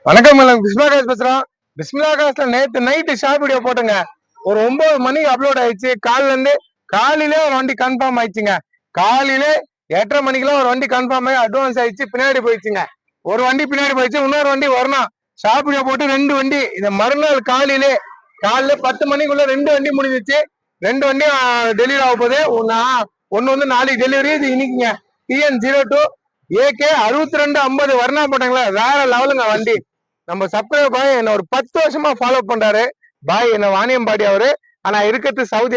வணக்கம் மேடம், பிஸ்மிலா காசு பேசுறோம். பிஸ்மிலா காசுல நேத்து நைட்டு ஷார்ட் வீடியோ போட்டுங்க. ஒரு 9 மணிக்கு அப்லோட் ஆயிடுச்சு. காலையிலே ஒரு வண்டி கன்ஃபார்ம் ஆயிடுச்சுங்க. காலையிலே 8:30 மணிக்கெல்லாம் ஒரு வண்டி கன்ஃபார்ம் ஆகி அட்வான்ஸ் ஆயிடுச்சு. பின்னாடி போயிடுச்சுங்க. ஒரு வண்டி பின்னாடி போயிடுச்சு, இன்னொரு வண்டி வரணும். ஷார்ட் வீடியோ போட்டு 2 வண்டி. இந்த மறுநாள் காலையில 10 மணிக்குள்ள 2 வண்டி முடிஞ்சிச்சு. 2 வண்டி டெலிவரி ஆக போகுது. ஒன்னு வந்து நாளைக்கு டெலிவரி. இது இன்னைக்குங்க. TN02 AK 6250 வர்ணா போட்டாங்களா, வேற லெவலுங்க வண்டி. நம்ம சப்ஸ்கிரைபர் பாய் என்ன ஒரு 10 வருஷமா ஃபாலோ பண்றாரு. பாய் என்ன வாணியம்பாடி அவரு. ஆனா இருக்கிறது சவுதி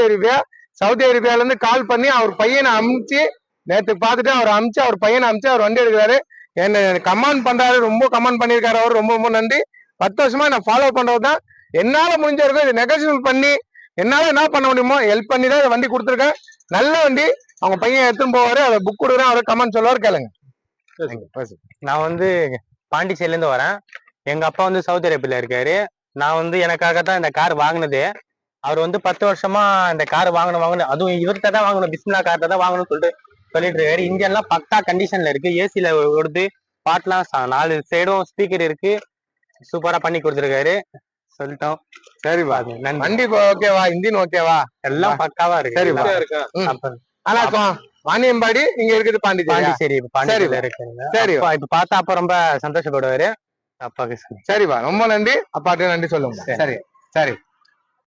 அரேபியால இருந்து கால் பண்ணி அவர் பையனை அமுச்சு நேற்று பார்த்துட்டு அவர் அமுச்சு அவர் பையனை அமுச்சு அவர் வண்டி எடுக்கிறாரு. என்ன கமெண்ட் பண்றாரு, ரொம்ப கமெண்ட் பண்ணியிருக்காரு. அவர் ரொம்ப ரொம்ப நன்றி. 10 வருஷமா நான் ஃபாலோ பண்றது தான். என்னால முடிஞ்ச வரைக்கும் இது நெகோசியேட் பண்ணி என்னால என்ன பண்ண முடியுமோ ஹெல்ப் பண்ணி தான் வண்டி கொடுத்துருக்கேன். நல்ல வண்டி. அவங்க பையன் எடுத்துன்னு போவாரு. அதை புக் கொடுக்குறேன். அவரை கமெண்ட் சொல்லுவாரு, கேளுங்க. நான் வந்து பாண்டிச்சேரியில இருந்து வரேன். எங்க அப்பா வந்து சவுதி அரேபியால இருக்காரு. நான் வந்து எனக்காக தான் இந்த கார் வாங்கினது. அவர் வந்து 10 வருஷமா இந்த கார் வாங்கணும், அதுவும் இவர்கிட்ட தான் வாங்கணும், பிஸ்மிலா கார்ட்ட தான் வாங்கணும்னு சொல்லிட்டு இருக்காரு. இன்ஜின்லாம் பக்கா கண்டிஷன்ல இருக்கு. ஏசில ஓடுது, பாட்டுலாம் 4 சைடும் ஸ்பீக்கர் இருக்கு. சூப்பரா பண்ணி கொடுத்துருக்காரு. சொல்லிட்டோம். சரிப்பா, வண்டி ஓகேவா? இன்ஜின் ஓகேவா? எல்லாம் பக்காவா இருக்கு. சரிப்பா. ஆனா வாணியம்பாடி இங்க இருக்குது பாண்டிச்சேரி இருக்குங்க. சரி, இப்ப பார்த்தா அப்ப ரொம்ப சந்தோஷப்படுவாரு அப்பாக்கு. சரிப்பா, ரொம்ப நன்றி. அப்பாட்டு நன்றி சொல்லுங்க. சரி சரி.